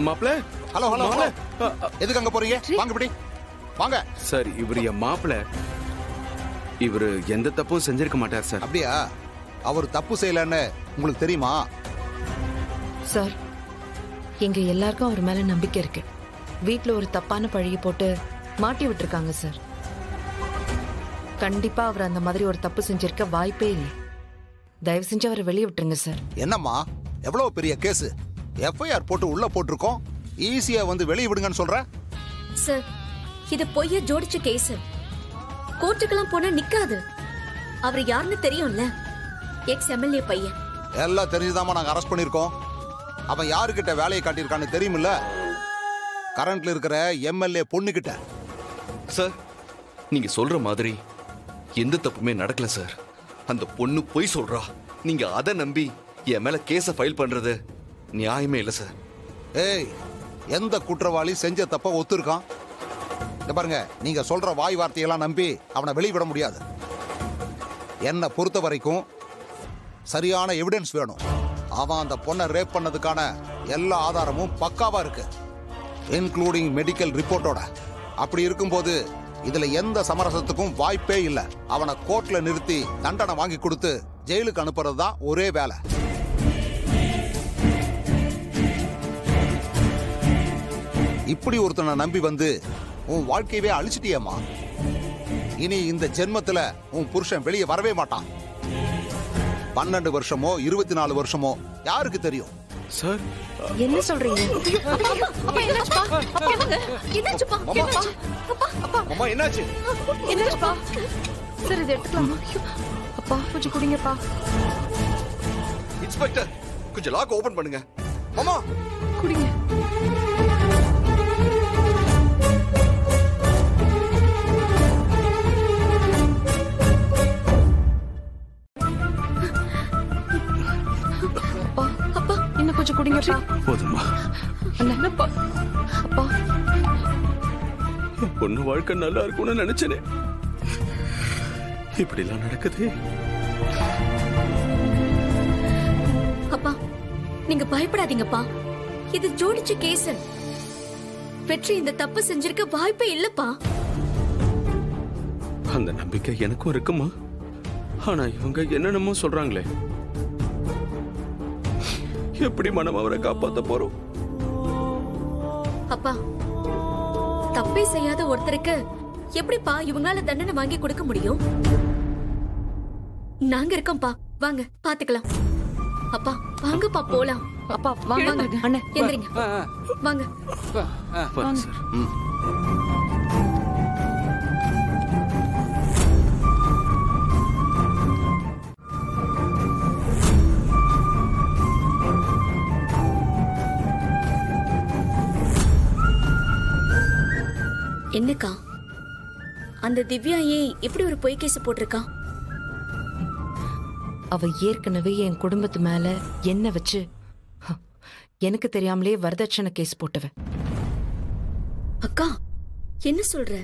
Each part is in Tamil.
மாப்ள. Hello hello hello. எதுக்கு அங்க போறீங்க? வாங்க இப்படி வாங்க. சார் இவர் என் மாப்ள. இவரு எந்த தப்பும் செஞ்சிருக்க மாட்டார் சார். அப்படியா? அவர் தப்பு செய்யலன்னு உங்களுக்கு தெரியுமா? சார் எங்க எல்லாருக்கும் அவர் மேல நம்பிக்கை இருக்கு. வீட்ல ஒரு தப்பான பழியை போட்டு மாட்டி விட்டுருக்காங்க சார். கண்டிப்பா அவர் அந்த மாதிரி ஒரு தப்பு செஞ்சிருக்க வாய்ப்பே இல்லை. தயவு செஞ்சு அவரை வெளியே விட்டுருங்க சார். என்னம்மா எவ்வளவு பெரிய கேஸ், எஃப்ஐஆர் போட்டு உள்ள போட்டிருக்கோம், ஈஸியா வந்து வெளியே விடுங்கன்னு சொல்ற? சார் இது பொய்ய ஜோடிச்ச கேஸ், கோர்ட்டுக்கெல்லாம் போனா நிக்காது. அவர் யாருன்னு தெரியும்ல, எக்ஸ் எம்எல்ஏ பையன். எல்லாம் தெரிஞ்சுதாமா நாங்க அரெஸ்ட் பண்ணிருக்கோம். அவன் யாருக்கிட்ட வேலையை காட்டியிருக்கான்னு தெரியுமில்ல? கரண்ட்ல இருக்கிற எம்எல்ஏ பொண்ணுகிட்ட. சார் நீங்க சொல்ற மாதிரி எந்த தப்புமே நடக்கல சார். அந்த பொண்ணு பொய் சொல்றா. நீங்க அதை நம்பி என் மேல கேஸ ஃபைல் பண்றது நியாயமே இல்ல சார். ஏய், எந்த குற்றவாளி செஞ்ச தப்ப ஒத்துருக்கான்? இந்த பாருங்க, நீங்க சொல்ற வாய் வார்த்தையெல்லாம் நம்பி அவனை வெளிவிட முடியாது. என்னை பொறுத்த வரைக்கும் சரியான எவிடன்ஸ் வேணும். அவன் அந்த பொண்ணை ரேப் பண்ணதுக்கான எல்லா ஆதாரமும் பக்காவா இருக்கு, இன்க்ளூடிங் மெடிக்கல் ரிப்போர்ட்டோட. அப்படி இருக்கும்போது இதுல எந்த சமரசத்துக்கும் வாய்ப்பே இல்லை. அவனை கோர்ட்ல நிறுத்தி தண்டனை வாங்கி கொடுத்து ஜெயிலுக்கு அனுப்புறது தான் ஒரே வேலை. இப்படி ஒருத்தனை நம்பி வந்து உன் வாழ்க்கையவே அழிச்சிட்டியம்மா. இனி இந்த ஜென்மத்துல உன் புருஷன் வெளியே வரவே மாட்டான். 12 வருஷமோ 24 வருஷமோ யாருக்கு தெரியும்? சார் என்ன சொல்றீங்க? அம்மா என்னாச்சு? என்னாச்சுப்பா? சார் இது எடுத்துக்கலாமா? அப்பா கொஞ்சம் குடிங்கப்பா. இன்ஸ்பெக்டர் கொஞ்சம் லாக் ஓபன் பண்ணுங்க. மாமா குடிங்க. கொஞ்சம் குடிங்கப்பா. போதுமா? என்னப்பா? அப்பா என் பொண்ணு வாழ்க்கை நல்லா இருக்கும்னு நினைச்சேனே, இப்படி எல்லாம் நடக்குது. அப்பா நீங்க பயப்படாதீங்கப்பா, இது ஜோடிச்ச கேஸ். வெற்றி இந்த தப்பு செஞ்சிருக்க வாய்ப்பே இல்லப்பா. அந்த நம்பிக்கை எனக்கும் இருக்குமா? ஆனா இவங்க என்னென்னமோ சொல்றாங்களே, எப்படி மனம் அவரை காப்பாத்த போறோம்? அப்பா தப்பே செய்யாத ஒருத்தருக்கு எப்படிப்பா இவங்களால தண்டனை வாங்கி கொடுக்க முடியும்? நாங்க இருக்கோம்ப்பா, வாங்க பாத்துக்கலாம். அப்பா வாங்கப்பா போலாம். அப்பா வாங்க. அண்ணே எந்திரிங்க, வாங்க. வாங்க சார். என்னக்கா அந்த திவ்யா ஏன் இப்படி ஒரு பொய் கேஸ் போட்டிருக்கா? அவ ஏற்கனவே என் குடும்பத்து மேல என்ன வச்சு எனக்கு தெரியாமலே வரதட்சணை கேஸ் போட்டவ. அக்கா என்ன சொல்ற?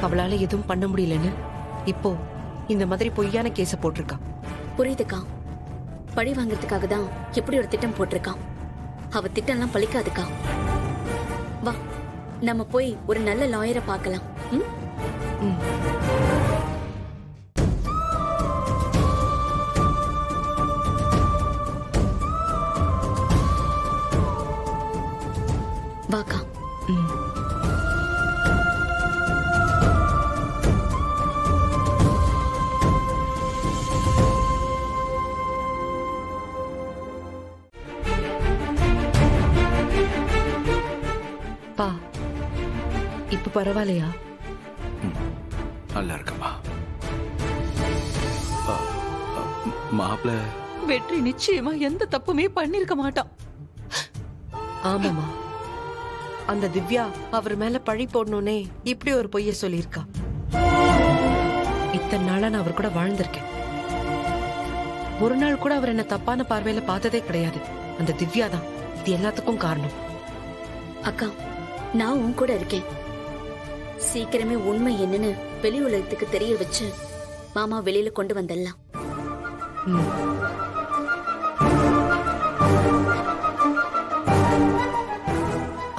அவளால எதுவும் பண்ண முடியலன்னு இப்போ இந்த மாதிரி பொய்யான கேஸ போட்டிருக்கா. புரியுதுக்கா, பழி வாங்கறதுக்காக தான் எப்படி ஒரு திட்டம் போட்டிருக்கான். அவ திட்டம்லாம் பழிக்காதுக்கா. வா நம்ம போய் ஒரு நல்ல லாயரை பார்க்கலாம். வாக்கா. பா இப்ப பரவாயில்லையா? நல்லா இருக்கமா? மாப்பிள்ள வெற்றி நிச்சயமா எந்த தப்புமே பண்ணிருக்க மாட்டான். ஆமாமா, அந்த திவ்யா அவர் மேல பழி போடணும்னே இப்படி ஒரு பொய்ய சொல்லியிருக்கா. இத்தனை நாளா நான் அவர் கூட வாழ்ந்திருக்கேன். ஒரு நாள் கூட அவர் என்ன தப்பான பார்வையில பார்த்ததே கிடையாது. அந்த திவ்யா தான் இது எல்லாத்துக்கும் காரணம். அக்கா, நான் உன் கூட இருக்கேன். சீக்கிரமே உண்மை என்னன்னு வெளி உலகத்துக்கு தெரிய வச்சு மாமா வெளியில கொண்டு வந்துடலாம்.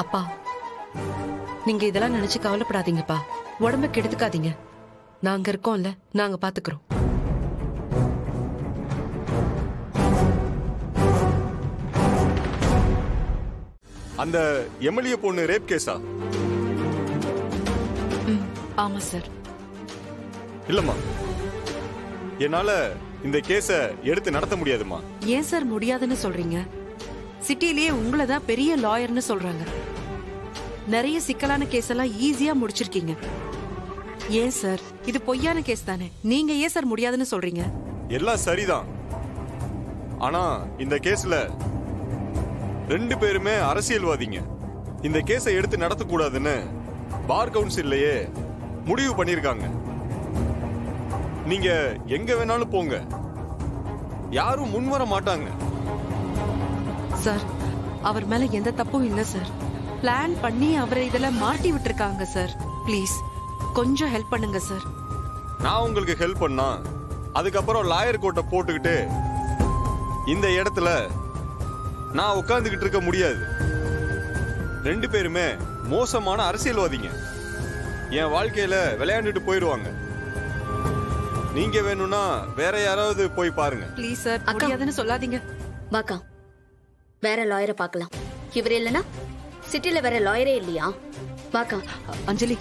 அப்பா, நீங்க இதெல்லாம் நினைச்சு கவலைப்படாதீங்கப்பா. உடம்ப கெடுத்துக்காதீங்க. நாங்க இருக்கோம்ல, நாங்க பாத்துக்கிறோம். அந்த எம்எல்ஏ பொண்ணு ரேப் கேஸா? ஆமா சார். இல்லம்மா, என்னால இந்த கேஸ எடுத்து நடத்த முடியாதுமா. ஏன் சார் முடியாதுன்னு சொல்றீங்க? சிட்டிலேயே உங்களை தான் பெரிய லாயர்னு சொல்றாங்க. நிறைய சிக்கலான கேஸ் எல்லாம் ஈஸியா முடிச்சிருக்கீங்க. ஏன் சார், இது பொய்யான கேஸ் தானே? நீங்க ஏன் சார் முடியாதுன்னு சொல்றீங்க? எல்லாம் சரிதான். ஆனா இந்த கேஸ்ல 2 பேருமே அரசியல்வாதிங்க. இந்த கேஸை எடுத்து நடத்தக்கூடாதுன்னு பார் கவுன்சில்லையே முடிவு பண்ணிருக்காங்க. நீங்க எங்க வேணாலும் போங்க, யாரும் முன்வர மாட்டாங்க. சார், அவர் மேல எந்த தப்பும் இல்ல சார். பிளான் பண்ணி அவரை இதுல மாட்டி விட்டுருக்காங்க சார். ப்ளீஸ் கொஞ்சம் ஹெல்ப் பண்ணுங்க சார். நான் உங்களுக்கு ஹெல்ப் பண்ணா அதுக்கப்புறம் லாயர் கோட்டை போட்டுக்கிட்டு இந்த இடத்துல நான் உட்கார்ந்துகிட்டு இருக்க முடியாது. 2 பேருமே மோசமான அரசியல்வாதிங்க. என் வாழ்க்கையில விளையாண்டுட்டு போயிடுவாங்க. நீங்க வேணும்னா வேற யாராவது போய் பாருங்க. ப்ளீஸ் சார், முடியாதுன்னு சொல்லாதீங்க. வாக்கா, வேற லாயரை பார்க்கலாம். இவர் இல்லனா சிட்டில வேற லாயரே இல்லையா? வாக்கா. அஞ்சலி,